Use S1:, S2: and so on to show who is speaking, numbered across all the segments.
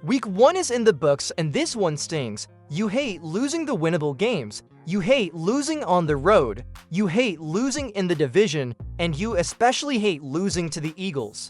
S1: Week 1 is in the books and this one stings. You hate losing the winnable games. You hate losing on the road. You hate losing in the division. And you especially hate losing to the Eagles.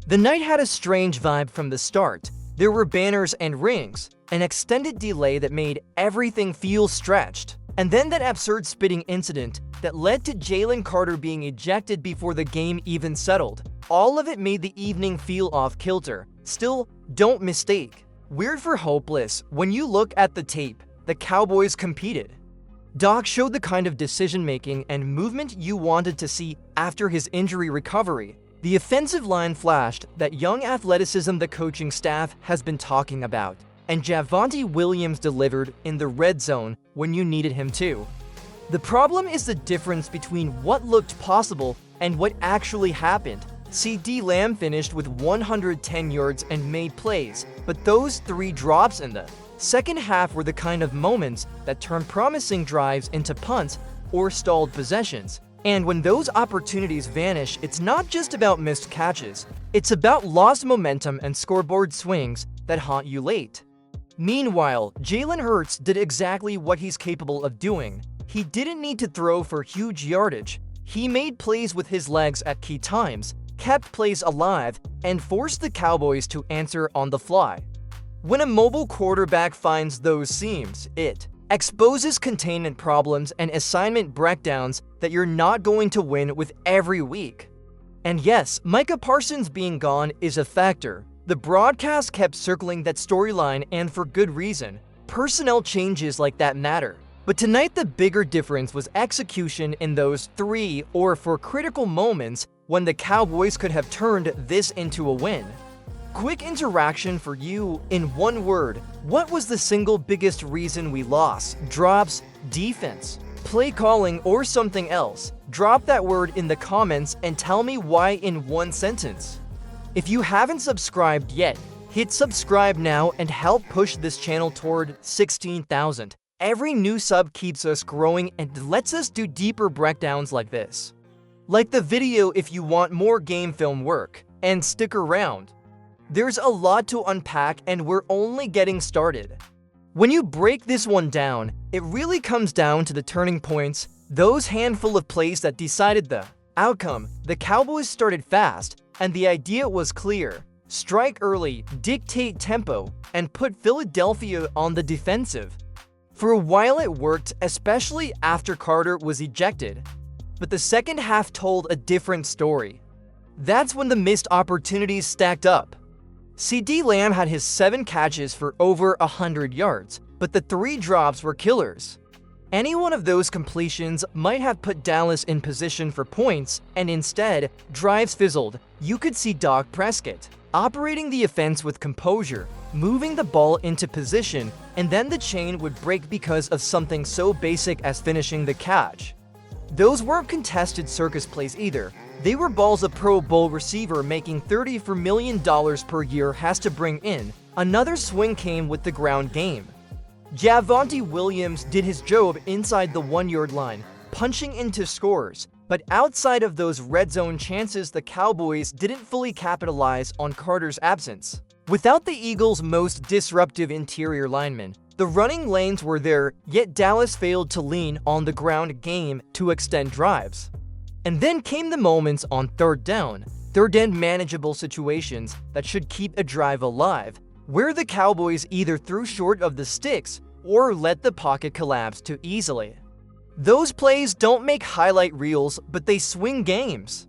S1: The night had a strange vibe from the start. There were banners and rings, an extended delay that made everything feel stretched, and then that absurd spitting incident that led to Jalen Carter being ejected before the game even settled. All of it made the evening feel off kilter. Still, don't mistake. Weird for hopeless. When you look at the tape, the Cowboys competed. Doc showed the kind of decision-making and movement you wanted to see after his injury recovery. The offensive line flashed that young athleticism the coaching staff has been talking about, and Javonte Williams delivered in the red zone when you needed him to. The problem is the difference between what looked possible and what actually happened. CeeDee Lamb finished with 110 yards and made plays, but those 3 drops in the second half were the kind of moments that turned promising drives into punts or stalled possessions. And when those opportunities vanish, it's not just about missed catches. It's about lost momentum and scoreboard swings that haunt you late. Meanwhile, Jalen Hurts did exactly what he's capable of doing. He didn't need to throw for huge yardage. He made plays with his legs at key times, kept plays alive, and forced the Cowboys to answer on the fly. When a mobile quarterback finds those seams, it exposes containment problems and assignment breakdowns that you're not going to win with every week. And yes, Micah Parsons being gone is a factor. The broadcast kept circling that storyline, and for good reason. Personnel changes like that matter. But tonight the bigger difference was execution in those 3 or 4 critical moments when the Cowboys could have turned this into a win. Quick interaction for you in one word. What was the single biggest reason we lost? Drops, defense, play calling, or something else? Drop that word in the comments and tell me why in one sentence. If you haven't subscribed yet, hit subscribe now and help push this channel toward 16,000. Every new sub keeps us growing and lets us do deeper breakdowns like this. Like the video if you want more game film work, and stick around. There's a lot to unpack and we're only getting started. When you break this one down, it really comes down to the turning points, those handful of plays that decided the outcome. The Cowboys started fast, and the idea was clear. Strike early, dictate tempo, and put Philadelphia on the defensive. For a while it worked, especially after Carter was ejected. But the second half told a different story. That's when the missed opportunities stacked up. CeeDee Lamb had his 7 catches for over 100 yards, but the 3 drops were killers. Any one of those completions might have put Dallas in position for points, and instead, drives fizzled. You could see Dak Prescott operating the offense with composure, moving the ball into position, and then the chain would break because of something so basic as finishing the catch. Those weren't contested circus plays either. They were balls a Pro Bowl receiver making $30 million per year has to bring in. Another swing came with the ground game. Javonte Williams did his job inside the 1-yard line, punching into scores. But outside of those red zone chances, the Cowboys didn't fully capitalize on Carter's absence. Without the Eagles' most disruptive interior lineman, the running lanes were there, yet Dallas failed to lean on the ground game to extend drives. And then came the moments on third down, third and manageable situations that should keep a drive alive, where the Cowboys either threw short of the sticks or let the pocket collapse too easily. Those plays don't make highlight reels, but they swing games.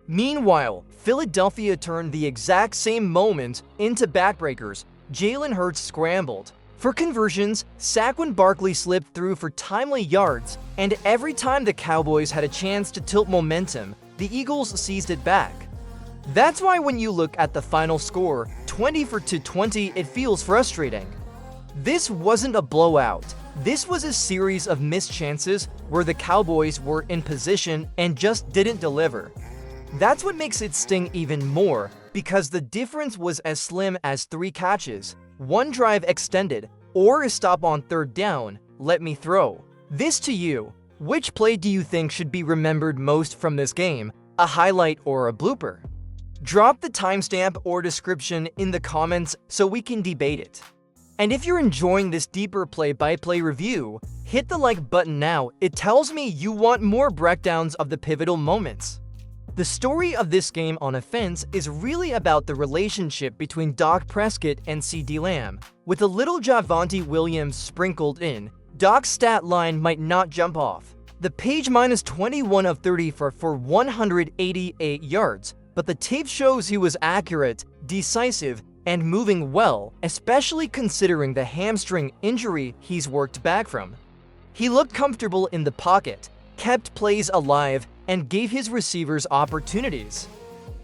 S1: Meanwhile, Philadelphia turned the exact same moment into backbreakers. Jalen Hurts scrambled for conversions, Saquon Barkley slipped through for timely yards, and every time the Cowboys had a chance to tilt momentum, the Eagles seized it back. That's why when you look at the final score, 20-20, it feels frustrating. This wasn't a blowout. This was a series of missed chances where the Cowboys were in position and just didn't deliver. That's what makes it sting even more, because the difference was as slim as 3 catches, 1 drive extended, or a stop on third down. Let me throw this to you. Which play do you think should be remembered most from this game? A highlight or a blooper? Drop the timestamp or description in the comments so we can debate it. And if you're enjoying this deeper play-by-play review, hit the like button now. It tells me you want more breakdowns of the pivotal moments. The story of this game on offense is really about the relationship between Dak Prescott and CeeDee Lamb, with a little Javonte Williams sprinkled in. Dak's stat line might not jump off. The page minus 21 of 30 for 188 yards, but the tape shows he was accurate, decisive, and moving well, especially considering the hamstring injury he's worked back from. He looked comfortable in the pocket, kept plays alive, and gave his receivers opportunities.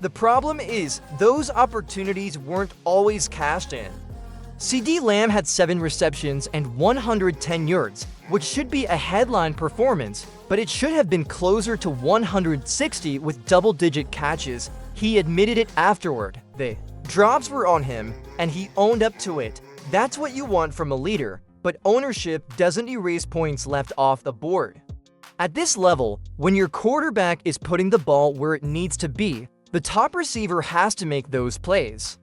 S1: The problem is, those opportunities weren't always cashed in. CeeDee Lamb had 7 receptions and 110 yards, which should be a headline performance, but it should have been closer to 160 with double-digit catches. He admitted it afterward. The drops were on him, and he owned up to it. That's what you want from a leader, but ownership doesn't erase points left off the board. At this level, when your quarterback is putting the ball where it needs to be, the top receiver has to make those plays.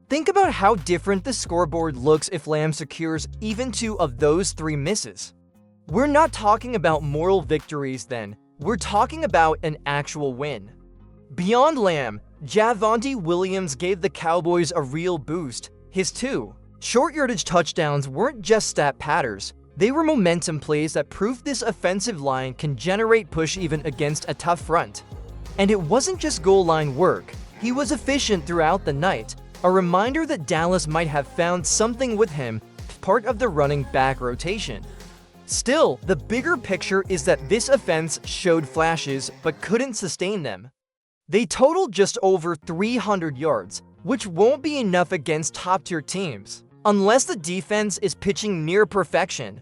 S1: Think about how different the scoreboard looks if Lamb secures even 2 of those 3 misses. We're not talking about moral victories then, we're talking about an actual win. Beyond Lamb, Javonte Williams gave the Cowboys a real boost. His 2 short yardage touchdowns weren't just stat patters, they were momentum plays that proved this offensive line can generate push even against a tough front. And it wasn't just goal line work, he was efficient throughout the night, a reminder that Dallas might have found something with him, part of the running back rotation. Still, the bigger picture is that this offense showed flashes but couldn't sustain them. They totaled just over 300 yards, which won't be enough against top-tier teams, unless the defense is pitching near perfection.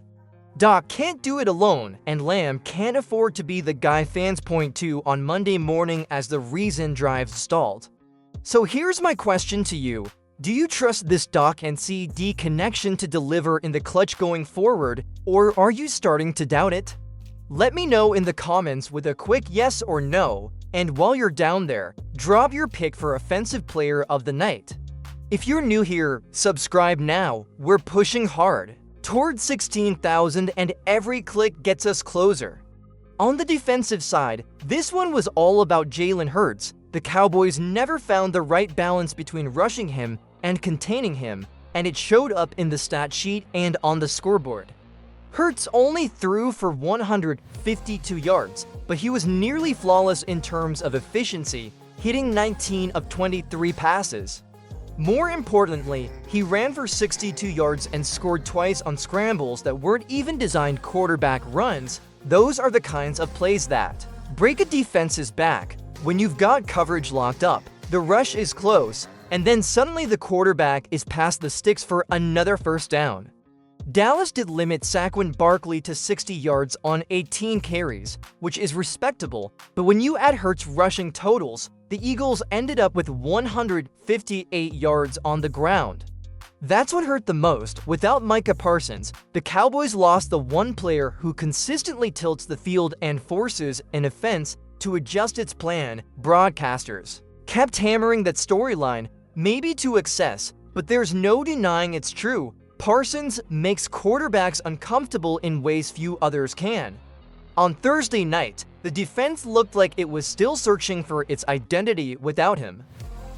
S1: Dak can't do it alone, and Lamb can't afford to be the guy fans point to on Monday morning as the reason drives stalled. So here's my question to you. Do you trust this Dak and CeeDee connection to deliver in the clutch going forward, or are you starting to doubt it? Let me know in the comments with a quick yes or no, and while you're down there, drop your pick for Offensive Player of the Night. If you're new here, subscribe now. We're pushing hard towards 16,000 and every click gets us closer. On the defensive side, this one was all about Jalen Hurts. The Cowboys never found the right balance between rushing him and containing him, and it showed up in the stat sheet and on the scoreboard. Hurts only threw for 152 yards, but he was nearly flawless in terms of efficiency, hitting 19 of 23 passes. More importantly, he ran for 62 yards and scored twice on scrambles that weren't even designed quarterback runs. Those are the kinds of plays that break a defense's back. When you've got coverage locked up, the rush is close, and then suddenly the quarterback is past the sticks for another first down. Dallas did limit Saquon Barkley to 60 yards on 18 carries, which is respectable, but when you add Hurts' rushing totals, the Eagles ended up with 158 yards on the ground. That's what hurt the most. Without Micah Parsons, the Cowboys lost the one player who consistently tilts the field and forces an offense to adjust its plan. Broadcasters kept hammering that storyline, maybe to excess, but there's no denying it's true. Parsons makes quarterbacks uncomfortable in ways few others can. On Thursday night, the defense looked like it was still searching for its identity without him.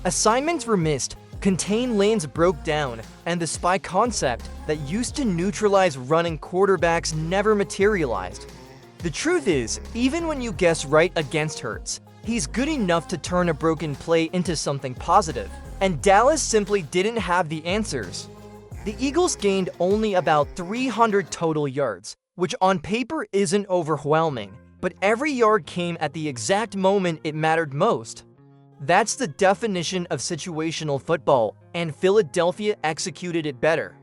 S1: Assignments were missed, contain lanes broke down, and the spy concept that used to neutralize running quarterbacks never materialized. The truth is, even when you guess right against Hurts, he's good enough to turn a broken play into something positive, and Dallas simply didn't have the answers. The Eagles gained only about 300 total yards, which on paper isn't overwhelming, but every yard came at the exact moment it mattered most. That's the definition of situational football, and Philadelphia executed it better.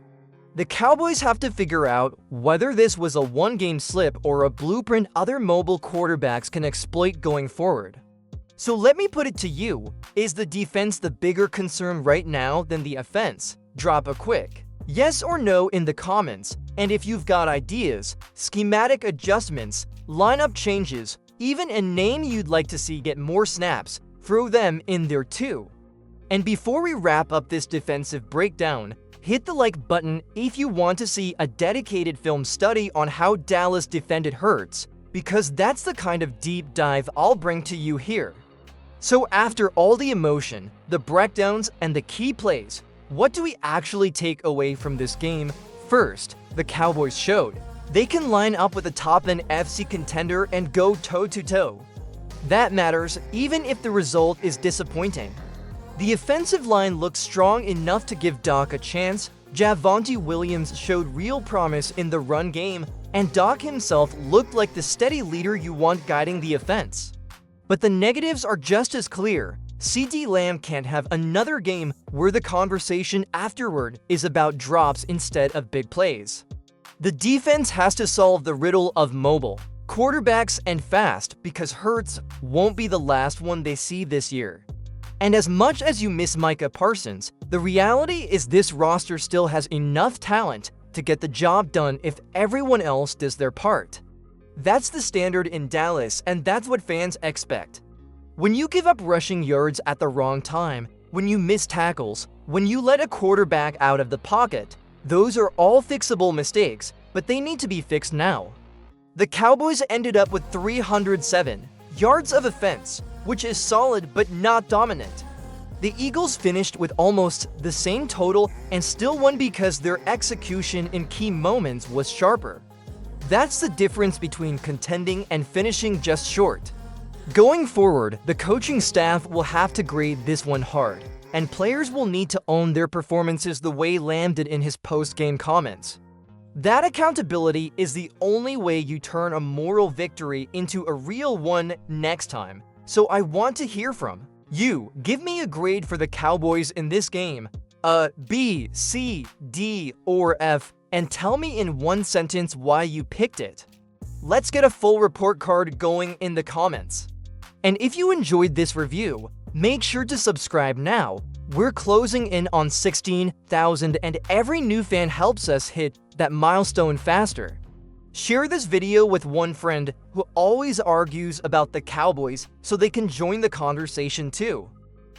S1: The Cowboys have to figure out whether this was a one-game slip or a blueprint other mobile quarterbacks can exploit going forward. So let me put it to you, is the defense the bigger concern right now than the offense? Drop a quick yes or no in the comments, and if you've got ideas, schematic adjustments, lineup changes, even a name you'd like to see get more snaps, throw them in there too. And before we wrap up this defensive breakdown, hit the like button if you want to see a dedicated film study on how Dallas defended Hurts, because that's the kind of deep dive I'll bring to you here. So after all the emotion, the breakdowns, and the key plays, what do we actually take away from this game? First, the Cowboys showed they can line up with a top-end FC contender and go toe-to-toe. That matters even if the result is disappointing. The offensive line looked strong enough to give Doc a chance, Javonte Williams showed real promise in the run game, and Doc himself looked like the steady leader you want guiding the offense. But the negatives are just as clear. CeeDee Lamb can't have another game where the conversation afterward is about drops instead of big plays. The defense has to solve the riddle of mobile, quarterbacks, and fast, because Hurts won't be the last one they see this year. And as much as you miss Micah Parsons, the reality is this roster still has enough talent to get the job done if everyone else does their part. That's the standard in Dallas, and that's what fans expect. When you give up rushing yards at the wrong time, when you miss tackles, when you let a quarterback out of the pocket, those are all fixable mistakes, but they need to be fixed now. The Cowboys ended up with 307 yards of offense, which is solid but not dominant. The Eagles finished with almost the same total and still won because their execution in key moments was sharper. That's the difference between contending and finishing just short. Going forward, the coaching staff will have to grade this one hard, and players will need to own their performances the way Lamb did in his post-game comments. That accountability is the only way you turn a moral victory into a real one next time. So I want to hear from you. Give me a grade for the Cowboys in this game, a B, C, D, or F, and tell me in one sentence why you picked it. Let's get a full report card going in the comments. And if you enjoyed this review, make sure to subscribe now. We're closing in on 16,000 and every new fan helps us hit that milestone faster. Share this video with one friend who always argues about the Cowboys so they can join the conversation too.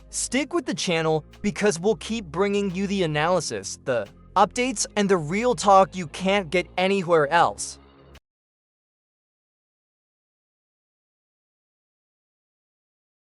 S1: Stick with the channel because we'll keep bringing you the analysis, the updates, and the real talk you can't get anywhere else.